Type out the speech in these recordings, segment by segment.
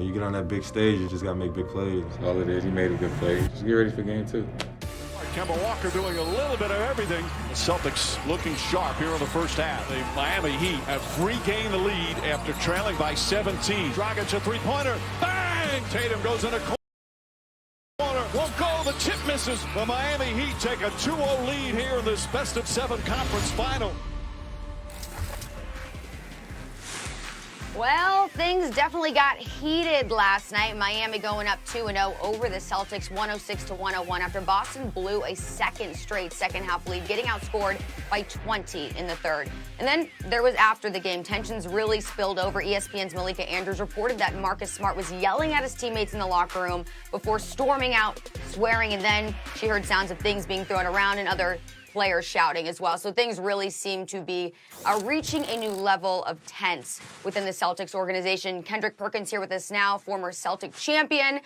When you get on that big stage, you just got to make big plays. That's all it is. He made a good play. Just get ready for game 2. Kemba Walker doing a little bit of everything. The Celtics looking sharp here in the first half. The Miami Heat have regained the lead after trailing by 17. Dragic a three-pointer. Bang! Tatum goes in a corner. Won't go. The tip misses. The Miami Heat take a 2-0 lead here in this best-of-7 conference final. Well, things definitely got heated last night. Miami going up 2-0 over the Celtics, 106-101 after Boston blew a second half lead, getting outscored by 20 in the third. And then there was after the game, tensions really spilled over. ESPN's Malika Andrews reported that Marcus Smart was yelling at his teammates in the locker room before storming out, swearing, and then she heard sounds of things being thrown around and other players shouting as well. So things really seem to be reaching a new level of tense within the Celtics organization. Kendrick Perkins here with us now, former Celtic champion.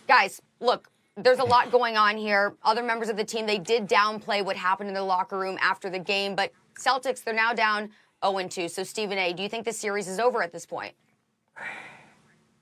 Guys, look, there's a lot going on here. Other members of the team, they did downplay what happened in the locker room after the game, but Celtics, they're now down 0-2. So Stephen A., do you think this series is over at this point?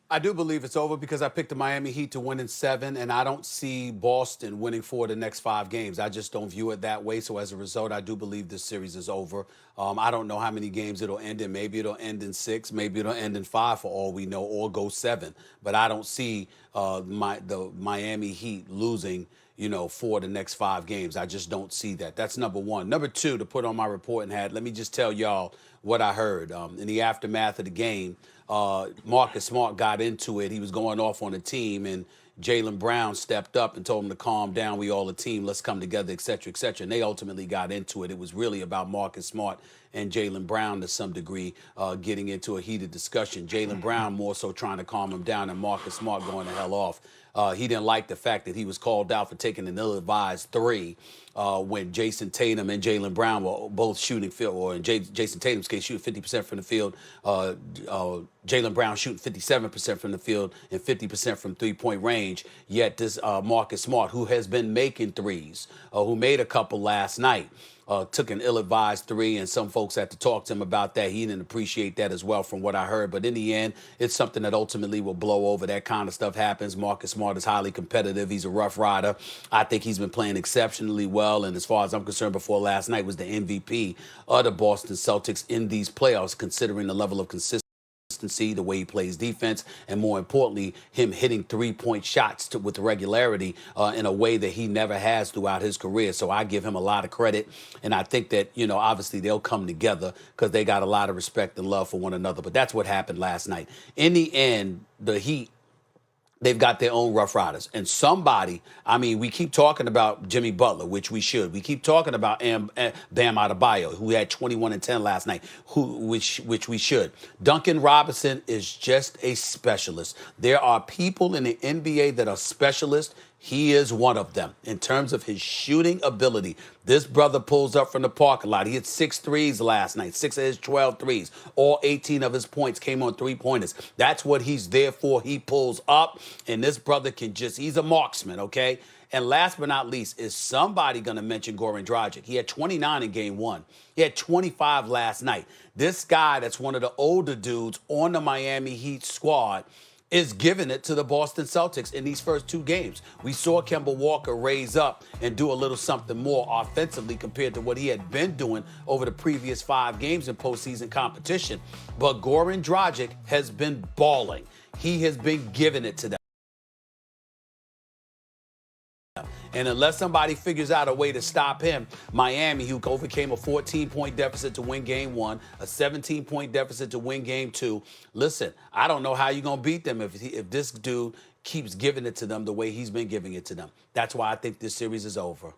I do believe it's over because I picked the Miami Heat to win in 7, and I don't see Boston winning 4 of the next 5 games. I just don't view it that way. So as a result, I do believe this series is over. I don't know how many games it'll end in. Maybe it'll end in 6. Maybe it'll end in 5 for all we know, or go 7. But I don't see the Miami Heat losing 4 of the next 5 games. I just don't see that. That's number one. Number two, to put on my reporting hat, let me just tell y'all what I heard. In the aftermath of the game, Marcus Smart got into it. He was going off on the team, and Jaylen Brown stepped up and told him to calm down. We all a team. Let's come together, et cetera, et cetera. And they ultimately got into it. It was really about Marcus Smart and Jaylen Brown to some degree getting into a heated discussion. Jaylen Brown more so trying to calm him down, and Marcus Smart going the hell off. He didn't like the fact that he was called out for taking an ill-advised 3 when Jason Tatum and Jaylen Brown were both shooting field, or in Jason Tatum's case, shooting 50% from the field. Jaylen Brown shooting 57% from the field and 50% from three-point range. Yet this Marcus Smart, who has been making threes, who made a couple last night, took an ill-advised 3, and some folks had to talk to him about that. He didn't appreciate that as well from what I heard. But in the end, it's something that ultimately will blow over. That kind of stuff happens. Marcus Smart is highly competitive. He's a rough rider. I think he's been playing exceptionally well. And as far as I'm concerned, before last night was the MVP of the Boston Celtics in these playoffs, considering the level of consistency, the way he plays defense, and more importantly, him hitting three-point shots with regularity in a way that he never has throughout his career. So I give him a lot of credit, and I think that, obviously they'll come together because they got a lot of respect and love for one another. But that's what happened last night. In the end, the Heat, they've got their own Rough Riders. And somebody, we keep talking about Jimmy Butler, which we should. We keep talking about Bam Adebayo, who had 21 and 10 last night, which we should. Duncan Robinson is just a specialist. There are people in the NBA that are specialists. He is one of them in terms of his shooting ability. This brother pulls up from the parking lot. He hit 6 threes last night, 6 of his 12 threes. All 18 of his points came on three-pointers. That's what he's there for. He pulls up, and this brother he's a marksman, okay? And last but not least, is somebody going to mention Goran Dragic? He had 29 in game 1. He had 25 last night. This guy that's one of the older dudes on the Miami Heat squad is giving it to the Boston Celtics in these first 2 games. We saw Kemba Walker raise up and do a little something more offensively compared to what he had been doing over the previous 5 games in postseason competition. But Goran Dragic has been balling. He has been giving it to them. And unless somebody figures out a way to stop him, Miami, who overcame a 14-point deficit to win game 1, a 17-point deficit to win game 2. Listen, I don't know how you're going to beat them if this dude keeps giving it to them the way he's been giving it to them. That's why I think this series is over.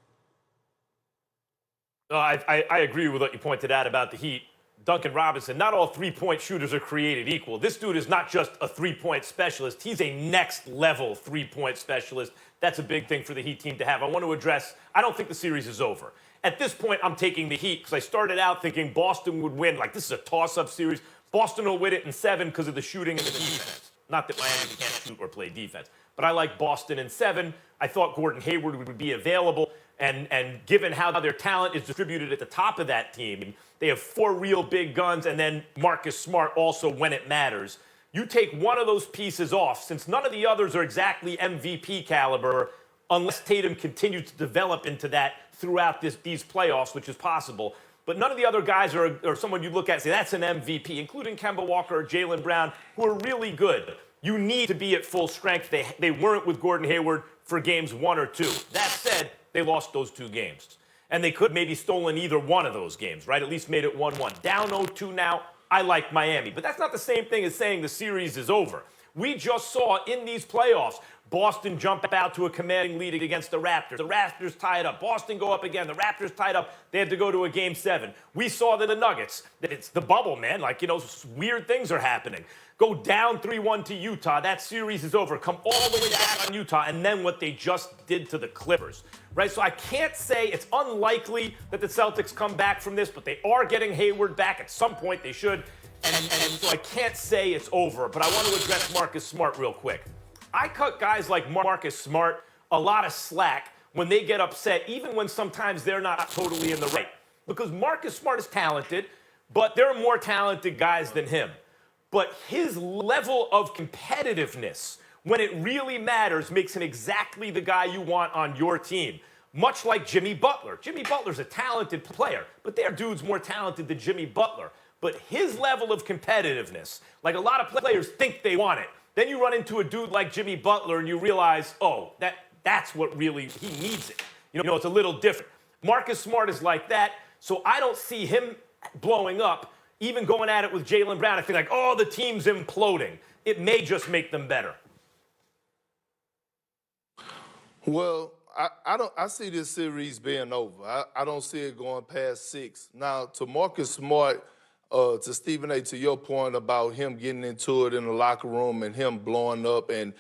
I agree with what you pointed out about the Heat. Duncan Robinson, not all three-point shooters are created equal. This dude is not just a three-point specialist. He's a next-level three-point specialist. That's a big thing for the Heat team to have. I want to address, I don't think the series is over. At this point, I'm taking the Heat because I started out thinking Boston would win. Like, this is a toss-up series. Boston will win it in 7 because of the shooting and the defense. Not that Miami can't shoot or play defense. But I like Boston in 7. I thought Gordon Hayward would be available. And given how their talent is distributed at the top of that team, they have 4 real big guns, and then Marcus Smart also when it matters. You take one of those pieces off, since none of the others are exactly MVP caliber, unless Tatum continues to develop into that throughout these playoffs, which is possible. But none of the other guys are someone you look at and say, that's an MVP, including Kemba Walker or Jaylen Brown, who are really good. You need to be at full strength. They weren't with Gordon Hayward for games 1 or 2. That said, they lost those 2 games. And they could maybe stolen either one of those games, right? At least made it 1-1. Down 0-2 now, I like Miami. But that's not the same thing as saying the series is over. We just saw in these playoffs, Boston jump out to a commanding lead against the Raptors. The Raptors tie it up. Boston go up again. The Raptors tied up. They had to go to a game 7. We saw that the Nuggets, that it's the bubble, man. Like, weird things are happening. Go down 3-1 to Utah. That series is over. Come all the way back on Utah. And then what they just did to the Clippers, right? So I can't say, it's unlikely that the Celtics come back from this, but they are getting Hayward back. At some point they should. And so I can't say it's over. But I want to address Marcus Smart real quick. I cut guys like Marcus Smart a lot of slack when they get upset, even when sometimes they're not totally in the right. Because Marcus Smart is talented, but there are more talented guys than him. But his level of competitiveness, when it really matters, makes him exactly the guy you want on your team. Much like Jimmy Butler. Jimmy Butler's a talented player, but there are dudes more talented than Jimmy Butler. But his level of competitiveness, like a lot of players think they want it. Then you run into a dude like Jimmy Butler and you realize, oh, that's what really, he needs it. It's a little different. Marcus Smart is like that, so I don't see him blowing up, even going at it with Jaylen Brown. I feel like, oh, the team's imploding. It may just make them better. Well, I see this series being over. I don't see it going past 6. Now, to Marcus Smart, to Stephen A., to your point about him getting into it in the locker room and him blowing up and,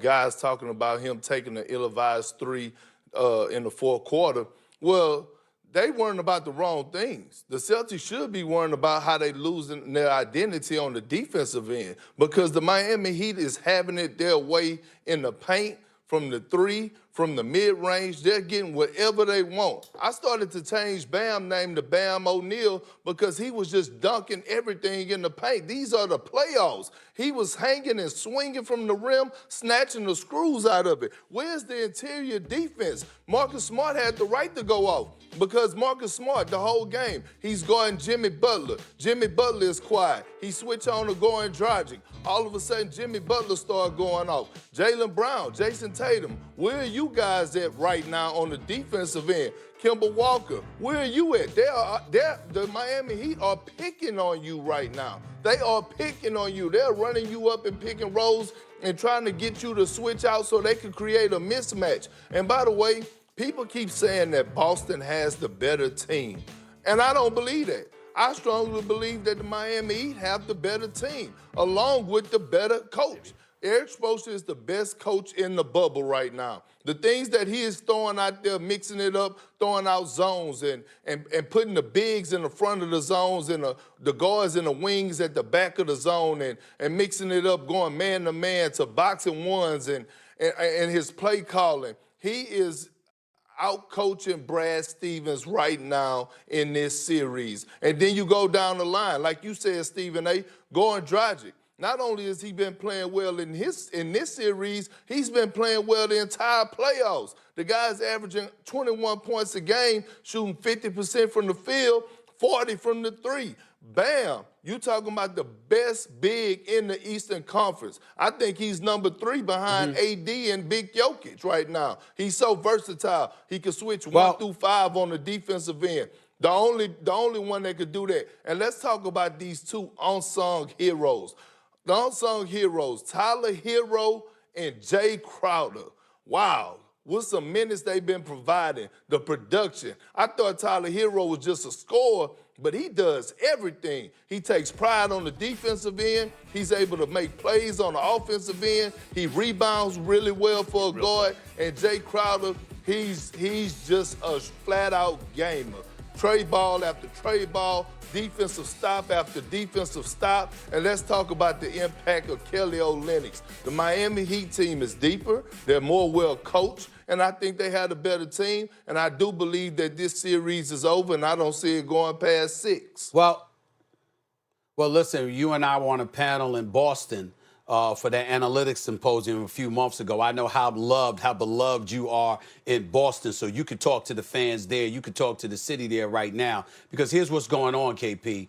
guys talking about him taking the ill-advised 3 in the 4th quarter, well, they worrying about the wrong things. The Celtics should be worrying about how they losing their identity on the defensive end because the Miami Heat is having it their way in the paint, from the 3, from the mid-range. They're getting whatever they want. I started to change Bam name to Bam O'Neal because he was just dunking everything in the paint. These are the playoffs. He was hanging and swinging from the rim, snatching the screws out of it. Where's the interior defense? Marcus Smart had the right to go off because Marcus Smart, the whole game, he's guarding Jimmy Butler. Jimmy Butler is quiet. He switched on to Goran Dragic. All of a sudden, Jimmy Butler started going off. Jaylen Brown, Jason Tatum, where are you guys at right now on the defensive end? Kemba Walker, where are you at? The Miami Heat are picking on you right now. They are picking on you. They're running you up and picking rolls and trying to get you to switch out so they can create a mismatch. And by the way, people keep saying that Boston has the better team. And I don't believe that. I strongly believe that the Miami Heat have the better team, along with the better coach. Eric Spoelstra is the best coach in the bubble right now. The things that he is throwing out there, mixing it up, throwing out zones and putting the bigs in the front of the zones and the guards and the wings at the back of the zone and mixing it up, going man-to-man to boxing ones and his play calling. He is out-coaching Brad Stevens right now in this series. And then you go down the line, like you said, Stephen A., Goran Dragic. Not only has he been playing well in this series, he's been playing well the entire playoffs. The guy's averaging 21 points a game, shooting 50% from the field, 40 from the 3. Bam! You talking about the best big in the Eastern Conference. I think he's number 3 behind AD and Big Jokic right now. He's so versatile. He can switch 1 through 5 on the defensive end. The only one that could do that. And let's talk about these 2 unsung heroes. The unsung heroes, Tyler Hero and Jay Crowder. Wow. What some minutes they've been providing, the production. I thought Tyler Hero was just a scorer, but he does everything. He takes pride on the defensive end. He's able to make plays on the offensive end. He rebounds really well for a guard. And Jay Crowder, he's just a flat-out gamer. Tray ball after tray ball, defensive stop after defensive stop. And let's talk about the impact of Kelly Olynyk. The Miami Heat team is deeper. They're more well-coached. And I think they had a better team. And I do believe that this series is over, and I don't see it going past 6. Well, Well, listen, you and I were on a panel in Boston for that analytics symposium a few months ago. I know how beloved you are in Boston, so you could talk to the fans there. You could talk to the city there right now. Because here's what's going on, KP.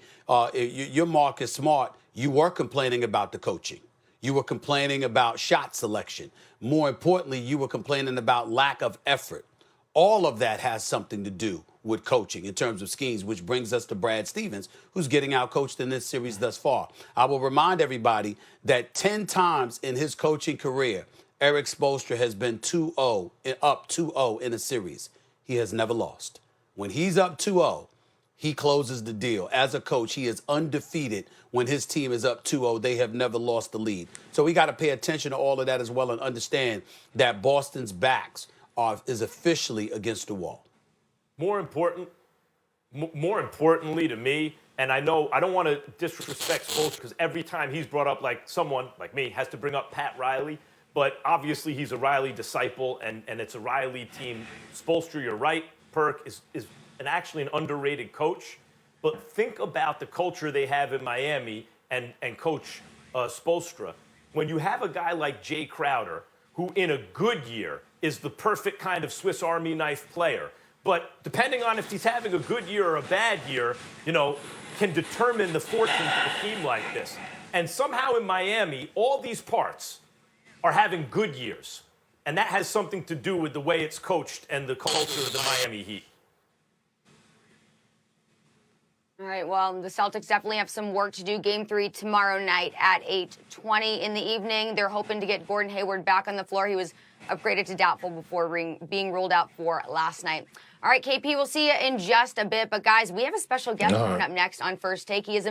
You're Marcus Smart. You were complaining about the coaching. You were complaining about shot selection. More importantly, you were complaining about lack of effort. All of that has something to do with coaching in terms of schemes, which brings us to Brad Stevens, who's getting out-coached in this series thus far. I will remind everybody that 10 times in his coaching career, Eric Spoelstra has been up 2-0 in a series. He has never lost. When he's up 2-0, he closes the deal. As a coach, he is undefeated when his team is up 2-0. They have never lost the lead. So we got to pay attention to all of that as well and understand that Boston's backs is officially against the wall. More importantly to me, and I know I don't want to disrespect Spoelstra because every time he's brought up, like someone like me has to bring up Pat Riley, but obviously he's a Riley disciple and it's a Riley team. Spoelstra, you're right, Perk is actually an underrated coach, but think about the culture they have in Miami and Coach Spoelstra. When you have a guy like Jay Crowder, who in a good year is the perfect kind of Swiss Army knife player, but depending on if he's having a good year or a bad year, can determine the fortunes of a team like this. And somehow in Miami, all these parts are having good years. And that has something to do with the way it's coached and the culture of the Miami Heat. All right, well, the Celtics definitely have some work to do. Game 3 tomorrow night at 8:20 in the evening. They're hoping to get Gordon Hayward back on the floor. He was upgraded to doubtful before being ruled out for last night. All right, KP, we'll see you in just a bit. But, guys, we have a special guest coming up next on First Take. He is a